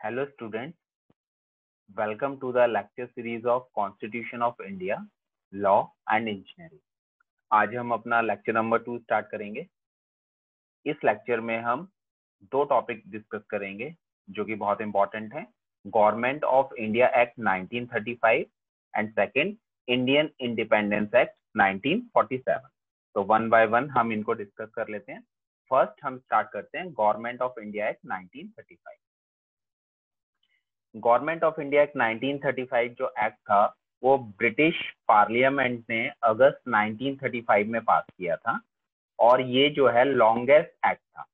Hello students, welcome to the lecture series of Constitution of India, Law and Engineering। आज हम अपना lecture number 2 start करेंगे। इस lecture में हम दो टॉपिक डिस्कस करेंगे जो कि बहुत इंपॉर्टेंट हैं, government of India act 1935 and second Indian independence act 1947। तो वन बाय वन हम इनको डिस्कस कर लेते हैं। फर्स्ट हम स्टार्ट करते हैं government of India act 1935। Government of India act 1935 जो एक्ट था वो ब्रिटिश पार्लियामेंट ने अगस्त 1935 में पास किया था और ये जो है लॉन्गेस्ट एक्ट था।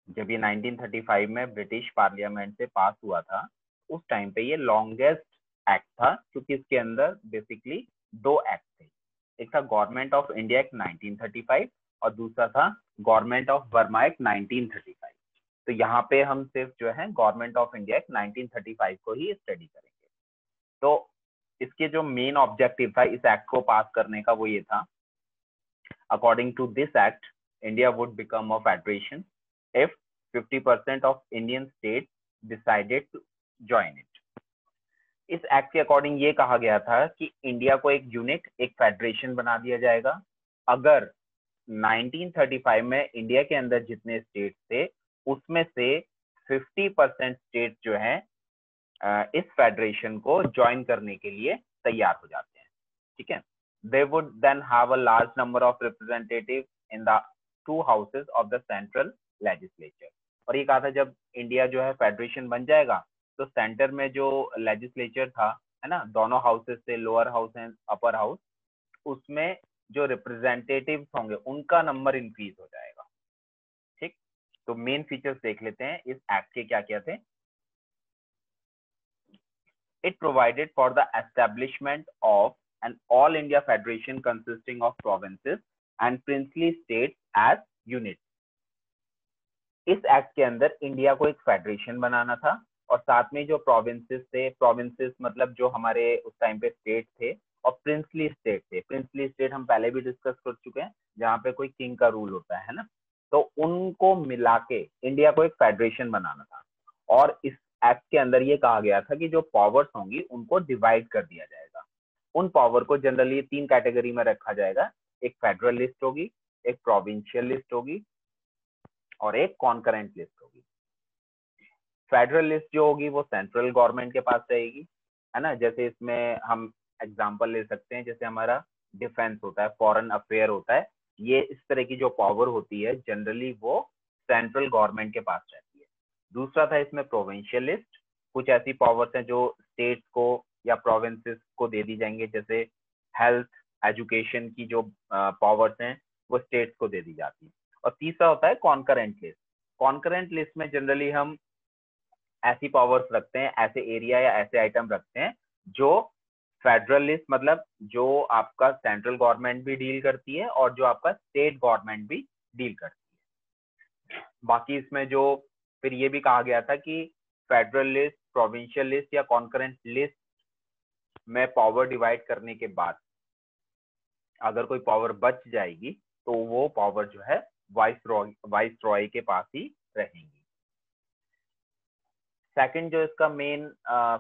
जब ये 1935 में ब्रिटिश पार्लियामेंट से पास हुआ था उस टाइम पे ये लॉन्गेस्ट एक्ट था, क्योंकि इसके अंदर बेसिकली दो एक्ट थे। एक था गवर्नमेंट ऑफ इंडिया एक्ट 1935 और दूसरा था गवर्नमेंट ऑफ बर्मा एक्ट 1935। तो यहाँ पे हम सिर्फ जो है गवर्नमेंट ऑफ इंडिया एक्ट 1935 को ही स्टडी करेंगे। तो इसके जो मेन ऑब्जेक्टिव था इस एक्ट को पास करने का वो ये था, according to this act India would become a federation if 50% of Indian state decided to join it. इस एक्ट के अकॉर्डिंग ये कहा गया था कि इंडिया को एक यूनिट, एक फेडरेशन बना दिया जाएगा अगर 1935 में इंडिया के अंदर जितने स्टेट थे उसमें से 50% स्टेट जो है इस फेडरेशन को ज्वाइन करने के लिए तैयार हो जाते हैं। ठीक है, they would then have a large number of representative in the two houses of the central legislature. और ये कहा था जब इंडिया जो है फेडरेशन बन जाएगा तो सेंटर में जो लेजिस्लेचर था, है ना, दोनों हाउसेस से, lower house and upper house, उसमें जो रिप्रेजेंटेटिव्स होंगे उनका नंबर इंक्रीज हो जाएगा। ठीक, तो मेन फीचर्स देख लेते हैं इस एक्ट के क्या क्या थे। It provided for the establishment of an all India federation consisting of provinces and princely states as units। इस एक्ट के अंदर इंडिया को एक फेडरेशन बनाना था और साथ में जो प्रोविंसेस थे, प्रोविंसेस मतलब जो हमारे उस टाइम पे स्टेट थे, और प्रिंसली स्टेट थे। प्रिंसली स्टेट हम पहले भी डिस्कस कर चुके हैं, जहाँ पे कोई किंग का रूल होता है ना, तो उनको मिला के इंडिया को एक फेडरेशन बनाना था। और इस एक्ट के अंदर ये कहा गया था कि जो पावर्स होंगी उनको डिवाइड कर दिया जाएगा। उन पावर को जनरली 3 कैटेगरी में रखा जाएगा, एक फेडरल लिस्ट होगी, एक प्रोविंशियल लिस्ट होगी और एक कॉन्करेंट लिस्ट होगी। फेडरल लिस्ट जो होगी वो सेंट्रल गवर्नमेंट के पास रहेगी, है ना। जैसे इसमें हम एग्जांपल ले सकते हैं, जैसे हमारा डिफेंस होता है, फॉरेन अफेयर होता है, ये इस तरह की जो पावर होती है जनरली वो सेंट्रल गवर्नमेंट के पास रहती है। दूसरा था इसमें प्रोविंशियल लिस्ट, कुछ ऐसी पावर्स हैं जो स्टेट्स को या प्रोविंसेस को दे दी जाएंगे, जैसे हेल्थ, एजुकेशन की जो पावर्स हैं वो स्टेट्स को दे दी जाती है। और तीसरा होता है कॉन्करेंट लिस्ट। कॉन्करेंट लिस्ट में जनरली हम ऐसी पावर्स रखते हैं, ऐसे एरिया या ऐसे आइटम रखते हैं जो फेडरल लिस्ट मतलब जो आपका सेंट्रल गवर्नमेंट भी डील करती है और जो आपका स्टेट गवर्नमेंट भी डील करती है। बाकी इसमें जो फिर ये भी कहा गया था कि फेडरल लिस्ट, प्रोविंशियल लिस्ट या कॉन्करेंट लिस्ट में पावर डिवाइड करने के बाद अगर कोई पावर बच जाएगी तो वो पावर जो है वाइस रॉय के पास ही रहेंगी। सेकंड जो इसका मेन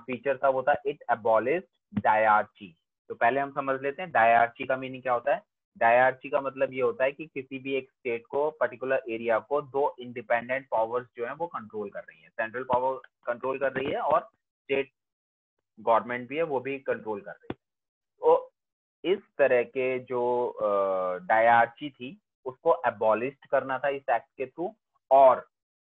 फीचर था वो था इट एबॉलिश्ड डायआर्ची। तो पहले हम समझ लेते हैं डायआर्ची का मीनिंग क्या होता है। डायआर्ची का मतलब ये होता है कि किसी भी एक स्टेट को, पर्टिकुलर एरिया को दो इंडिपेंडेंट पावर्स जो है वो कंट्रोल कर रही है। सेंट्रल पावर कंट्रोल कर रही है और स्टेट गवर्नमेंट भी है वो भी कंट्रोल कर रही है। तो इस तरह के जो डायआर्ची थी उसको एबॉलिश्ड करना था इस एक्ट के थ्रू, और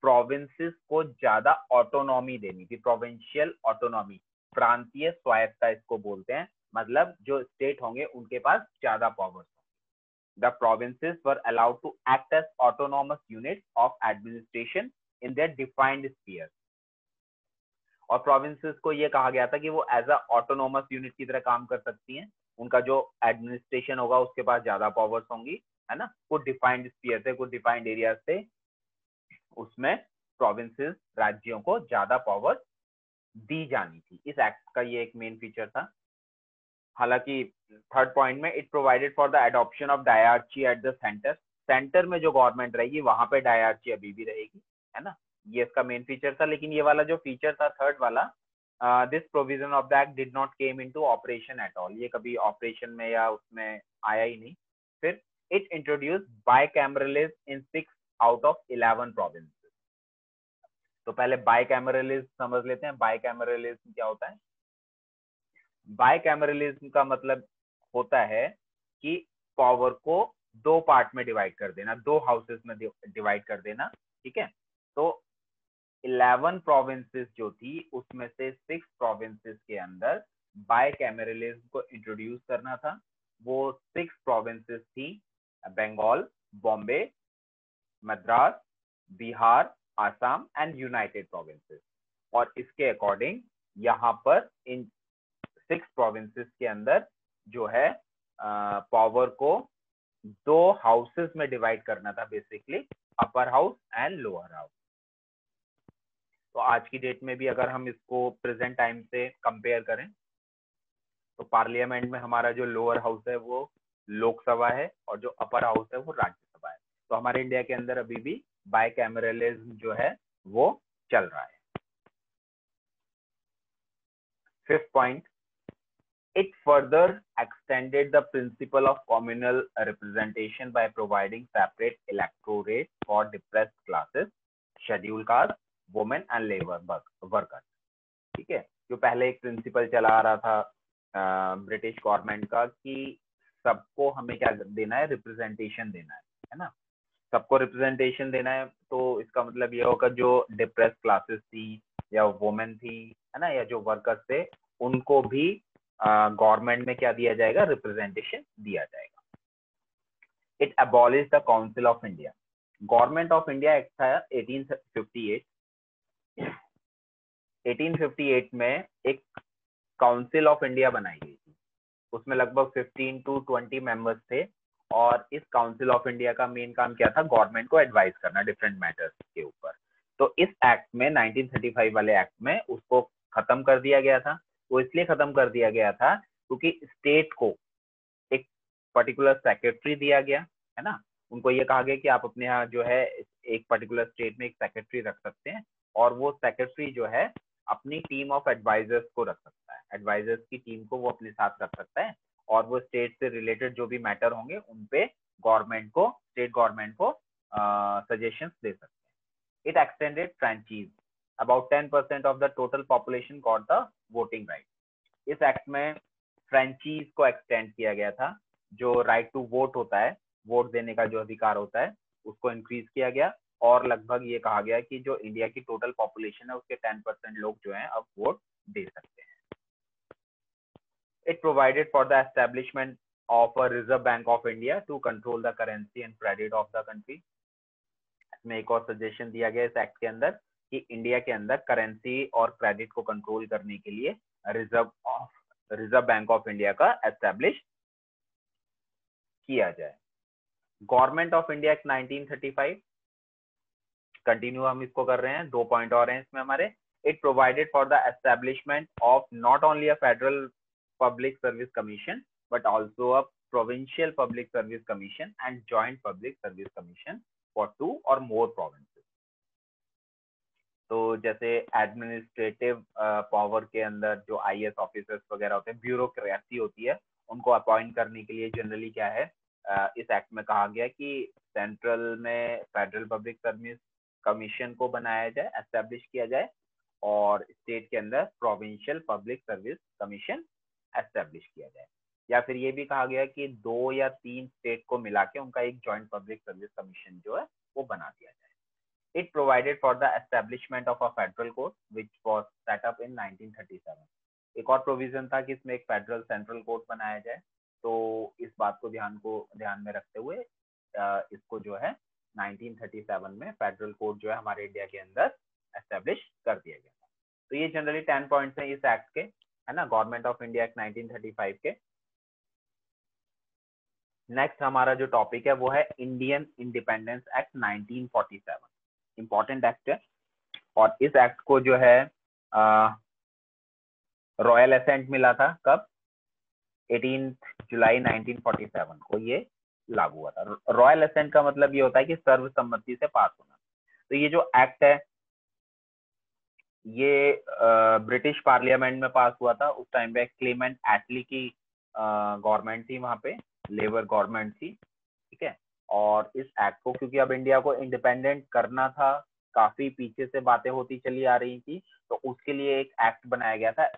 प्रोविंसेस को ज्यादा ऑटोनॉमी देनी थी। प्रोविंशियल ऑटोनॉमी, प्रांतीय स्वायत्तता इसको बोलते हैं, मतलब जो स्टेट होंगे उनके पास ज्यादा पावर्स होंगे। The provinces were allowed to act as autonomous unit of administration in their defined sphere. और प्रोविंसेस को ये कहा गया था कि वो एज अ ऑटोनॉमस यूनिट की तरह काम कर सकती हैं, उनका जो एडमिनिस्ट्रेशन होगा उसके पास ज्यादा पावर्स होंगी, है ना। कुछ डिफाइंड स्फीयर थे, कुछ डिफाइंड एरियाज थे, उसमें प्रोविंसेस, राज्यों को ज्यादा पावर दी जानी थी। इस एक्ट का ये एक मेन फीचर था। हालांकि थर्ड पॉइंट में it provided for the adoption of diarchy at the center. Center में जो गवर्नमेंट रहेगी वहां पे डायआर्ची अभी भी रहेगी, है ना। ये इसका मेन फीचर था। लेकिन ये वाला जो फीचर था थर्ड वाला, this provision of the act did not came into operation at all, ये कभी ऑपरेशन में या उसमें आया ही नहीं। फिर it introduce bicameralism in 6 out of 11 provinces. तो पहले बाइकैमरलिज्म समझ लेते हैं। बाइकैमरलिज्म क्या होता है? बाइकैमरलिज्म का मतलब होता है कि पावर को दो पार्ट में डिवाइड कर देना, दो हाउसेस में डिवाइड कर देना, ठीक है। तो 11 प्रोविंसेस जो थी उसमें से 6 प्रोविंसेस के अंदर बाइकैमरलिज्म को इंट्रोड्यूस करना था। वो 6 प्रोविंसेस थी Bengal, Bombay, Madras, Bihar, Assam and united provinces. और इसके अकॉर्डिंग यहाँ पर इन 6 प्रोविंसेस के अंदर जो है पावर को दो हाउसेस में डिवाइड करना था, basically upper house and lower house. तो आज की डेट में भी अगर हम इसको प्रेजेंट टाइम से कंपेयर करें तो पार्लियामेंट में हमारा जो लोअर हाउस है वो लोकसभा है और जो अपर हाउस है वो राज्यसभा है। तो हमारे इंडिया के अंदर अभी भी बाइकैमरलिज्म जो है वो चल रहा है। 5th point, it further extended the principle of communal representation by providing separate electorate for depressed classes, scheduled caste, women and labor workers। ठीक है, जो पहले एक प्रिंसिपल चला आ रहा था ब्रिटिश गवर्नमेंट का कि सबको हमें क्या देना है, रिप्रेजेंटेशन देना है ना, सबको रिप्रेजेंटेशन देना है। तो इसका मतलब ये होगा जो डिप्रेस क्लासेस थी या वुमेन थी, है ना, या जो वर्कर्स थे, उनको भी गवर्नमेंट में क्या दिया जाएगा, रिप्रेजेंटेशन दिया जाएगा। It abolish the council of India. Government of India act था 1858। 1858 में एक काउंसिल ऑफ इंडिया बनाई गई थी। उसमें लगभग 15 to 20 मेंबर्स थे और इस काउंसिल ऑफ इंडिया का मेन काम क्या था, गवर्नमेंट को एडवाइस करना डिफरेंट मैटर्स के ऊपर। तो इस एक्ट में 1935 वाले एक्ट में उसको खत्म कर दिया गया था। वो इसलिए खत्म कर दिया गया था क्योंकि स्टेट को एक पर्टिकुलर सेक्रेटरी दिया गया, है ना। उनको ये कहा गया कि आप अपने यहाँ जो है एक पर्टिकुलर स्टेट में एक सेक्रेटरी रख सकते हैं और वो सेक्रेटरी जो है अपनी टीम ऑफ एडवाइजर्स को रख सकता है, एडवाइजर्स की टीम को वो अपने साथ रख सकता है और वो स्टेट से रिलेटेड जो भी मैटर होंगे उन पे गवर्नमेंट को, स्टेट गवर्नमेंट को सजेशंस दे सकते हैं। It extended franchise, about 10% of the total population got the voting right. इस एक्ट में फ्रेंचाइज को एक्सटेंड किया गया था, जो राइट टू वोट होता है, वोट देने का जो अधिकार होता है, उसको इंक्रीज किया गया और लगभग ये कहा गया कि जो इंडिया की टोटल पॉपुलेशन है उसके 10% लोग जो हैं अब वोट दे सकते हैं। It provided for the establishment of a Reserve Bank of India to control the currency and credit of the country। इसमें एक और सजेशन दिया गया इस एक्ट के अंदर कि इंडिया के अंदर करेंसी और क्रेडिट को कंट्रोल करने के लिए रिजर्व बैंक ऑफ इंडिया का एस्टेब्लिश किया जाए। Government of India act 1935, continue हम इसको कर रहे हैं, 2 पॉइंट और हैं इसमें हमारे। It provided for the establishment of not only a federal Public Service Commission but also a Provincial Public Service Commission and Joint Public Service Commission for 2 or more provinces। तो जैसे एडमिनिस्ट्रेटिव पावर के अंदर जो IAS officers वगैरह होते हैं, bureaucracy होती है, उनको अपॉइंट करने के लिए जनरली क्या है, इस एक्ट में कहा गया कि सेंट्रल में फेडरल पब्लिक सर्विस कमीशन को बनाया जाए, एस्टेब्लिश किया जाए, और स्टेट के अंदर provincial public service commission establish किया जाए। या फिर ये भी कहा गया कि 2 या 3 स्टेट को मिला के उनका एक जॉइंट पब्लिक सर्विस कमीशन जो है वो बना दिया जाए। It provided for the establishment of a federal court which was set up in 1937। एक और प्रोविजन था कि इसमें एक फेडरल सेंट्रल कोर्ट बनाया जाए। तो इस बात को ध्यान में रखते हुए इसको जो है 1937 में फेडरल कोर्ट जो है हमारे इंडिया के अंदर एस्टेब्लिश कर दिया गया था। तो ये जनरली 10 पॉइंट्स हैं इस एक्ट के, है ना, गवर्नमेंट ऑफ इंडिया एक्ट 1935 के। नेक्स्ट हमारा जो टॉपिक है वो है Indian independence act 1947। Important act है और इस एक्ट को जो है रॉयल असेंट मिला था कब, 18 जुलाई 1947 को ये लागू हुआ था। रॉयल असेंट का मतलब ये होता है कि सर्वसम्मति से पास होना। तो ये जो एक्ट है ये ब्रिटिश पार्लियामेंट में पास हुआ था। उस टाइम पे क्लेमेंट एटली की गवर्नमेंट थी, वहां पे लेबर गवर्नमेंट थी, ठीक है। और इस एक्ट को, क्योंकि अब इंडिया को इंडिपेंडेंट करना था, काफी पीछे से बातें होती चली आ रही थी, तो उसके लिए एक एक्ट बनाया गया था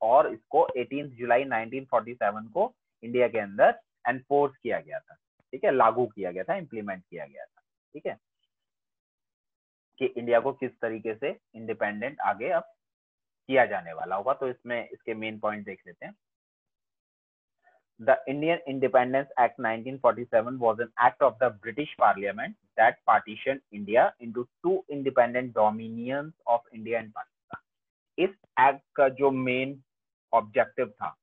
और इसको 18 जुलाई 1947 को इंडिया के अंदर एनफोर्स किया गया था, ठीक है, लागू किया गया था, इम्प्लीमेंट किया गया था, ठीक है, कि इंडिया को किस तरीके से इंडिपेंडेंट आगे अब किया जाने वाला होगा। तो इसमें इसके मेन पॉइंट देख लेते हैं। The Indian Independence Act 1947 was an act of the British Parliament that partitioned India into two independent dominions of India and Pakistan. इस एक्ट का जो मेन ऑब्जेक्टिव था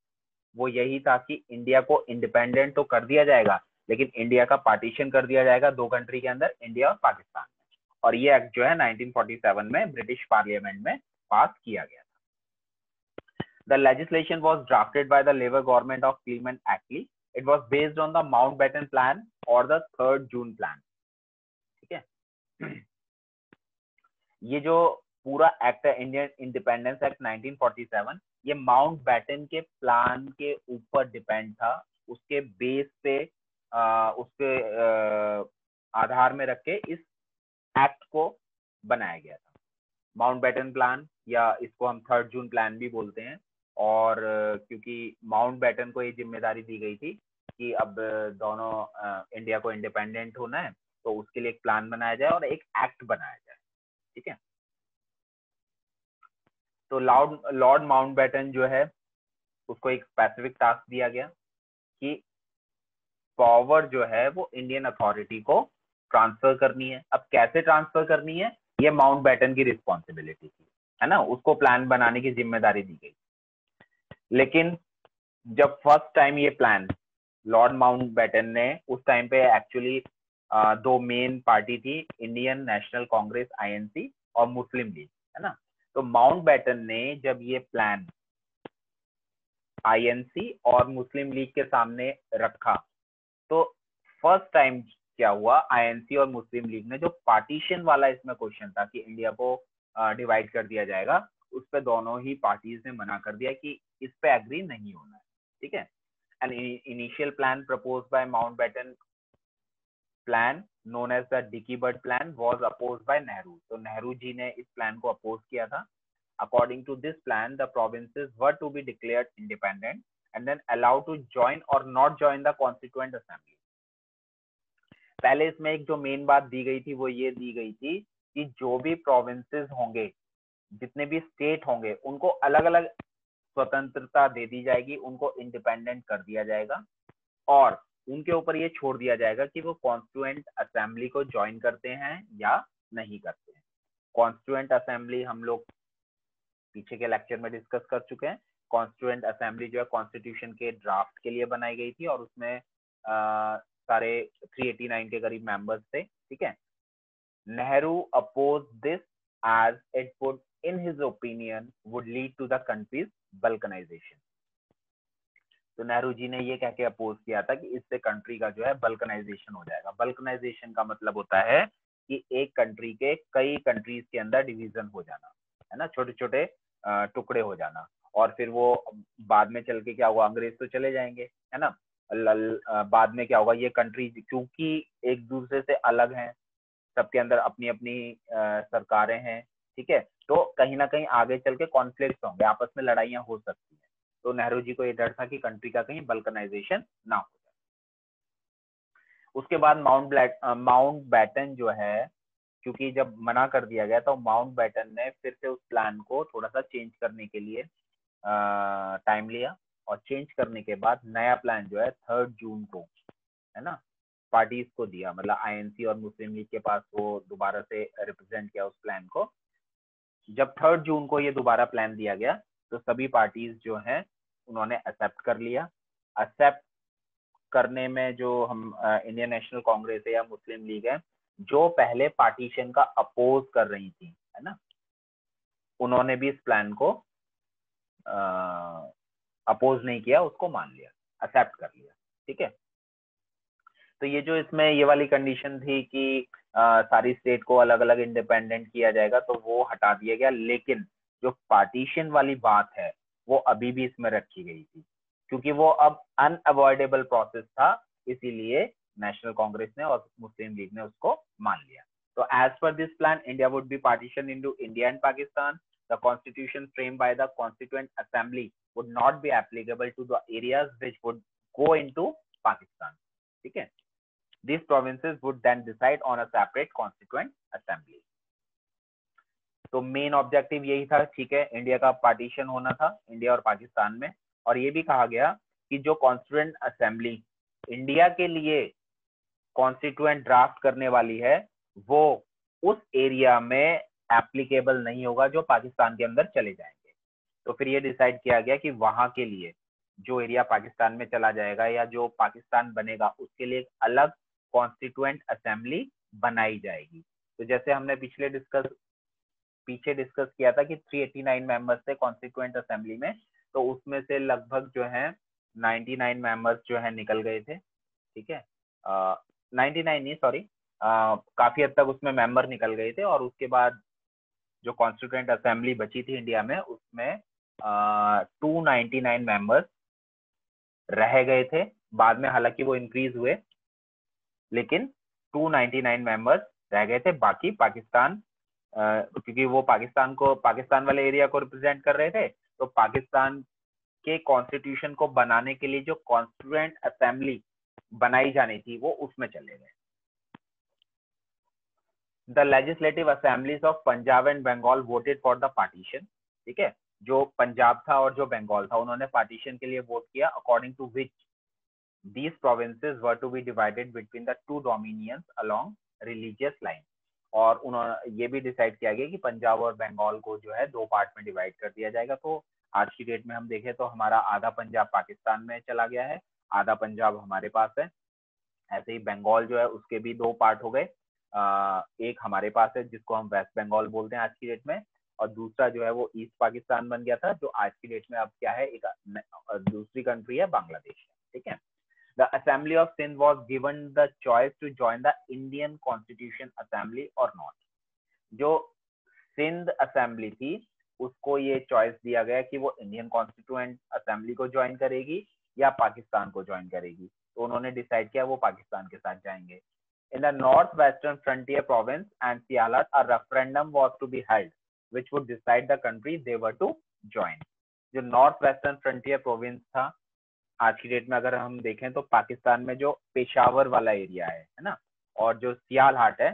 वो यही था कि इंडिया को इंडिपेंडेंट तो कर दिया जाएगा, लेकिन इंडिया का पार्टीशन कर दिया जाएगा दो कंट्री के अंदर, इंडिया और पाकिस्तान में। और ये एक्ट जो है 1947 में ब्रिटिश पार्लियामेंट में पास किया गया। The legislation was drafted by the Labour government of Clement Attlee. It was based on the Mountbatten Plan or the 3rd June Plan. ठीक है, ये जो पूरा एक्ट है इंडियन इंडिपेंडेंस एक्ट 1947, ये माउंटबैटन के प्लान के ऊपर डिपेंड था। उसके बेस पे उसके आधार में रख के इस एक्ट को बनाया गया था। माउंटबैटन प्लान, या इसको हम 3rd जून प्लान भी बोलते हैं। और क्योंकि माउंटबैटन को ये जिम्मेदारी दी गई थी कि अब दोनों इंडिया को इंडिपेंडेंट होना है, तो उसके लिए एक प्लान बनाया जाए और एक एक्ट बनाया जाए, ठीक है। तो लॉर्ड माउंटबैटन जो है उसको एक स्पेसिफिक टास्क दिया गया कि पावर जो है वो इंडियन अथॉरिटी को ट्रांसफर करनी है। अब कैसे ट्रांसफर करनी है, ये माउंटबैटन की रिस्पॉन्सिबिलिटी थी, है ना, उसको प्लान बनाने की जिम्मेदारी दी गई। लेकिन जब फर्स्ट टाइम ये प्लान लॉर्ड माउंटबैटन ने, उस टाइम पे एक्चुअली दो मेन पार्टी थी, इंडियन नेशनल कांग्रेस आईएनसी और मुस्लिम लीग, है ना। तो माउंटबैटन ने जब ये प्लान आईएनसी और मुस्लिम लीग के सामने रखा, तो फर्स्ट टाइम क्या हुआ, आईएनसी और मुस्लिम लीग ने जो पार्टीशन वाला इसमें क्वेश्चन था कि इंडिया को डिवाइड कर दिया जाएगा, उस पर दोनों ही पार्टीज ने मना कर दिया कि इस पे एग्री नहीं होना है, ठीक है। An initial plan proposed by Mountbatten plan known as the Dickey Bird plan was opposed by Nehru. तो नेहरू जी ने इस प्लान को अपोज किया था। According to this plan, the provinces were to be declared independent and then allowed to join or not join the Constituent Assembly. पहले इसमें एक जो मेन बात दी गई थी वो ये दी गई थी कि जो भी प्रोविंसेस होंगे, जितने भी स्टेट होंगे, उनको अलग अलग स्वतंत्रता दे दी जाएगी, उनको इंडिपेंडेंट कर दिया जाएगा और उनके ऊपर ये छोड़ दिया जाएगा कि वो कॉन्स्टिट्यूएंट असेंबली को ज्वाइन करते हैं या नहीं करते हैं। कॉन्स्टिट्यूएंट असेंबली हम लोग पीछे के लेक्चर में डिस्कस कर चुके हैं। कॉन्स्टिट्यूएंट असेंबली जो है कॉन्स्टिट्यूशन के ड्राफ्ट के लिए बनाई गई थी और उसमें सारे 389 के करीब मेंबर्स थे, ठीक है। Nehru oppose this as it would in his opinion would lead to the country's balkanization. तो नेहरू जी ने ये कह के अपोज किया था कि इससे कंट्री का जो है बल्कनाइजेशन हो जाएगा। बल्कनाइजेशन का मतलब होता है कि एक कंट्री के कई कंट्रीज के अंदर डिवीजन हो जाना, है ना, छोटे छोटे टुकड़े हो जाना, और फिर वो बाद में चल के क्या हुआ, अंग्रेज तो चले जाएंगे, है ना, बाद में क्या होगा, ये कंट्री क्योंकि एक दूसरे से अलग हैं, सबके अंदर अपनी अपनी सरकारें हैं, ठीक है, तो कहीं ना कहीं आगे चल के कॉन्फ्लिक्ट होंगे, आपस में लड़ाइयां हो सकती हैं। तो नेहरू जी को ये डर था कि कंट्री का कहीं बल्कनाइजेशन ना हो जाए। उसके बाद माउंटबैटन जो है, क्योंकि जब मना कर दिया गया तो माउंटबैटन ने फिर से उस प्लान को थोड़ा सा चेंज करने के लिए टाइम लिया, और चेंज करने के बाद नया प्लान जो है 3rd जून को, है ना, पार्टीज को दिया, मतलब आईएनसी और मुस्लिम लीग के पास वो दोबारा से रिप्रेजेंट किया उस प्लान को। जब 3rd जून को ये दोबारा प्लान दिया गया तो सभी पार्टीज जो हैं उन्होंने एक्सेप्ट कर लिया। एक्सेप्ट करने में जो हम इंडियन नेशनल कांग्रेस है या मुस्लिम लीग है, जो पहले पार्टीशन का अपोज कर रही थी, है ना, उन्होंने भी इस प्लान को अपोज नहीं किया, उसको मान लिया, एक्सेप्ट कर लिया, ठीक है। तो ये जो इसमें ये वाली कंडीशन थी कि सारी स्टेट को अलग अलग इंडिपेंडेंट किया जाएगा, तो वो हटा दिया गया। लेकिन जो पार्टीशन वाली बात है वो अभी भी इसमें रखी गई थी, क्योंकि वो अब अनअवॉइडेबल प्रोसेस था, इसीलिए नेशनल कांग्रेस ने और मुस्लिम लीग ने उसको मान लिया। तो as per this plan India would be partition into India and Pakistan. The constitution framed by the constituent assembly would not be applicable to the areas which would go into Pakistan. ठीक है, these provinces would then decide on a separate constituent assembly. तो main objective यही था, ठीक है, India का partition होना था इंडिया और पाकिस्तान में, और ये भी कहा गया कि जो कॉन्स्टिट्यूएंट असेंबली इंडिया के लिए कॉन्स्टिट्यूएंट ड्राफ्ट करने वाली है वो उस एरिया में एप्लीकेबल नहीं होगा जो पाकिस्तान के अंदर चले जाएंगे। तो फिर ये डिसाइड किया गया कि वहां के लिए जो एरिया पाकिस्तान में चला जाएगा या जो पाकिस्तान बनेगा उसके लिए एक अलग कॉन्स्टिट्यूएंट असेंबली बनाई जाएगी। तो जैसे हमने पीछे डिस्कस किया था कि 389 मेंबर्स थे कॉन्स्टिट्यूएंट असेंबली में, तो उसमें से लगभग जो है 99 मेंबर्स जो है निकल गए थे। ठीक है, 99 नहीं, सॉरी, काफी हद तक उसमें मेंबर निकल गए थे, और उसके बाद जो कॉन्स्टिट्यूएंट असेंबली बची थी इंडिया में उसमें 299 मेंबर्स रह गए थे। बाद में हालांकि वो इंक्रीज हुए, लेकिन 299 मेंबर्स रह गए थे। बाकी पाकिस्तान, क्योंकि वो पाकिस्तान वाले एरिया को रिप्रेजेंट कर रहे थे, तो पाकिस्तान के कॉन्स्टिट्यूशन को बनाने के लिए जो कॉन्स्टिट्यूएंट असेंबली बनाई जानी थी वो उसमें चले गए। The legislative assemblies of Punjab and Bengal voted for the partition. ठीक है, जो पंजाब था और जो बंगाल था उन्होंने पार्टीशन के लिए वोट किया, according to which these provinces were to be divided between the two dominions along religious line। और उन्होंने ये भी डिसाइड किया गया कि पंजाब और बंगाल को जो है दो पार्ट में डिवाइड कर दिया जाएगा। तो आज की डेट में हम देखें तो हमारा आधा पंजाब पाकिस्तान में चला गया है, आधा पंजाब हमारे पास है। ऐसे ही बंगाल जो है उसके भी दो पार्ट हो गए, एक हमारे पास है जिसको हम वेस्ट बंगाल बोलते हैं आज की डेट में, और दूसरा जो है वो ईस्ट पाकिस्तान बन गया था, जो आज की डेट में अब क्या है, एक दूसरी कंट्री है, बांग्लादेश। ठीक है, The Assembly of Sindh was given the choice to join the Indian Constitution Assembly or not। जो सिंध असेंबली थी उसको ये चॉइस दिया गया कि वो इंडियन कॉन्स्टिट्यूएंट असेंबली को ज्वाइन करेगी या पाकिस्तान को ज्वाइन करेगी। तो उन्होंने डिसाइड किया वो पाकिस्तान के साथ जाएंगे। In the northwestern frontier province and Sialat, a referendum was to be held, which would decide the country they were to join। जो नॉर्थ वेस्टर्न फ्रंटियर प्रोविंस था, आज की डेट में अगर हम देखें तो पाकिस्तान में जो पेशावर वाला एरिया है ना, और जो सियाल हाट है,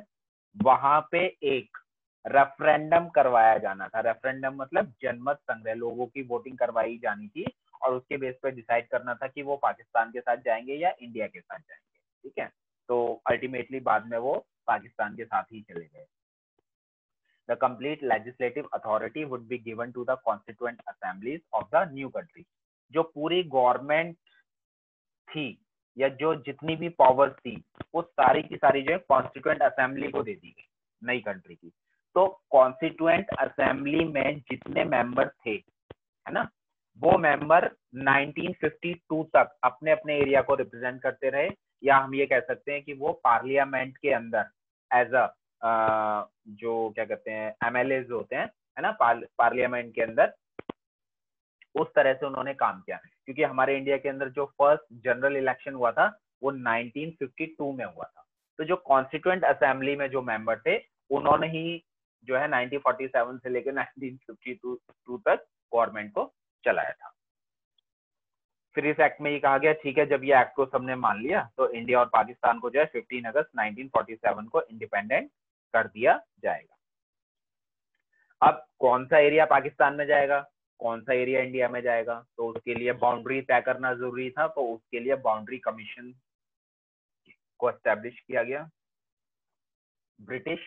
वहां पे एक रेफरेंडम करवाया जाना था। रेफरेंडम मतलब जनमत संग्रह, लोगों की वोटिंग करवाई जानी थी और उसके बेस पे डिसाइड करना था कि वो पाकिस्तान के साथ जाएंगे या इंडिया के साथ जाएंगे। ठीक है, तो अल्टीमेटली बाद में वो पाकिस्तान के साथ ही चले गए। The complete legislative authority would be given to the constituent assemblies of the new country। जो पूरी गवर्नमेंट थी या जो जितनी भी पावर्स थी वो सारी की सारी जो है कॉन्स्टिट्यूएंट असेंबली को दे दी गई नई कंट्री की। तो कॉन्स्टिट्यूएंट असेंबली में जितने मेंबर थे, है ना, वो मेंबर 1952 तक अपने अपने एरिया को रिप्रेजेंट करते रहे, या हम ये कह सकते हैं कि वो पार्लियामेंट के अंदर एज अ जो क्या कहते हैं एमएलए होते हैं, है ना, पार्लियामेंट के अंदर उस तरह से उन्होंने काम किया। क्योंकि हमारे इंडिया के अंदर जो फर्स्ट जनरल इलेक्शन हुआ था वो 1952 में हुआ था। तो जो कॉन्स्टिट्यूएंट असेंबली में जो मेंबर थे उन्होंने ही जो है 1947 से लेकर 1952 तक गवर्नमेंट को चलाया था। फिर इस एक्ट में ये कहा गया, ठीक है, जब ये एक्ट को सबने मान लिया तो इंडिया और पाकिस्तान को जो है 15 अगस्त 1947 को इंडिपेंडेंट कर दिया जाएगा। अब कौन सा एरिया पाकिस्तान में जाएगा, कौन सा एरिया इंडिया में जाएगा, तो उसके लिए बाउंड्री तय करना जरूरी था। तो उसके लिए बाउंड्री कमीशन को एस्टेब्लिश किया गया। British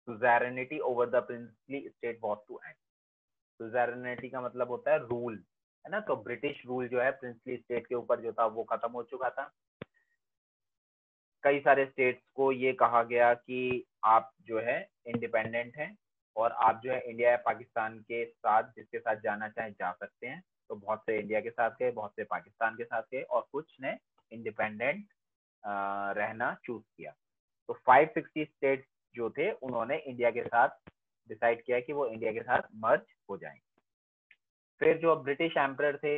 suzerainty over the princely state was to end. Suzerainty का मतलब होता है रूल, है ना, तो ब्रिटिश रूल जो है प्रिंसली स्टेट के ऊपर जो था वो खत्म हो चुका था। कई सारे स्टेट्स को ये कहा गया कि आप जो है इंडिपेंडेंट हैं और आप जो है इंडिया या पाकिस्तान के साथ जिसके साथ जाना चाहें जा सकते हैं। तो बहुत से इंडिया के साथ गए, बहुत से पाकिस्तान के साथ गए, और कुछ ने इंडिपेंडेंट रहना चूज किया। तो 560 स्टेट्स जो थे उन्होंने इंडिया के साथ डिसाइड किया कि वो इंडिया के साथ मर्ज हो जाएंगे। फिर जो ब्रिटिश एम्परर थे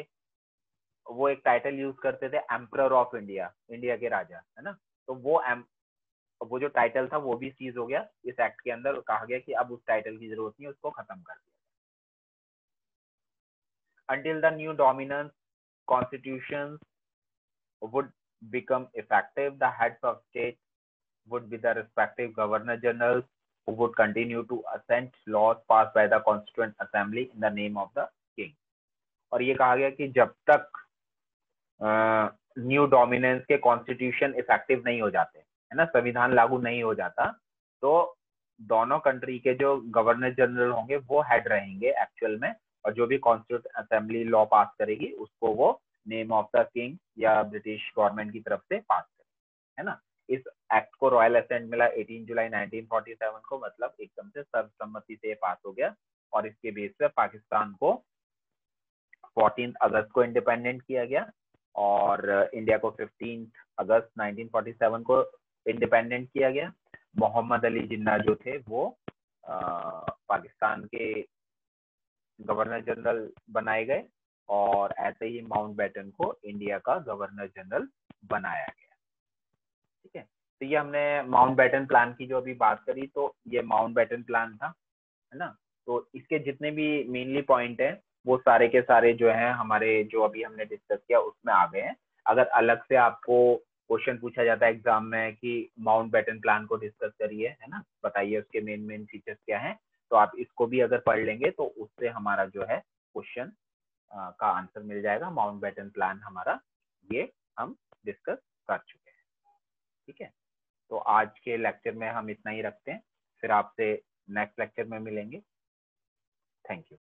वो एक टाइटल यूज करते थे एम्परर ऑफ इंडिया, इंडिया के राजा, है ना। तो वो जो टाइटल था वो भी सीज हो गया। इस एक्ट के अंदर कहा गया कि अब उस टाइटल की जरूरत नहीं, उसको खत्म कर दिया। Until the new dominance constitutions would become effective, the heads of state would be the respective governor generals who would continue to assent laws passed by the constituent assembly in the name of the king. और ये कहा गया कि जब तक new dominance के constitution effective नहीं हो जाते, है ना, संविधान लागू नहीं हो जाता, तो दोनों कंट्री के जो गवर्नर जनरल होंगे वो हेड रहेंगे एक्चुअल में, और जो भी कॉन्स्टिट्यूट असेंबली लॉ पास करेगी उसको वो नेम ऑफ द किंग या ब्रिटिश गवर्नमेंट की तरफ से पास करेगी, है ना। इस एक्ट को रॉयल असेंट मिला 18 जुलाई 1947 को, मतलब एकदम से सर्वसम्मति से पास हो गया। और इसके बेस पर पाकिस्तान को 14 अगस्त को इंडिपेंडेंट किया गया और इंडिया को 15 अगस्त 1947 को इंडिपेंडेंट किया गया। मोहम्मद अली जिन्ना जो थे वो पाकिस्तान के गवर्नर जनरल बनाए गए और ऐसे ही माउंटबेटन को इंडिया का गवर्नर जनरल बनाया गया। ठीक है, तो ये हमने माउंटबेटन प्लान की जो अभी बात करी, तो ये माउंटबेटन प्लान था, है ना। तो इसके जितने भी मेनली पॉइंट है वो सारे के सारे जो है हमारे जो अभी हमने डिस्कस किया उसमें आ गए हैं। अगर अलग से आपको क्वेश्चन पूछा जाता है एग्जाम में कि माउंटबेटन प्लान को डिस्कस करिए, है ना, बताइए उसके मेन मेन फीचर्स क्या हैं, तो आप इसको भी अगर पढ़ लेंगे तो उससे हमारा जो है क्वेश्चन का आंसर मिल जाएगा। माउंटबेटन प्लान हमारा ये हम डिस्कस कर चुके हैं। ठीक है, तो आज के लेक्चर में हम इतना ही रखते हैं, फिर आपसे नेक्स्ट लेक्चर में मिलेंगे। Thank you.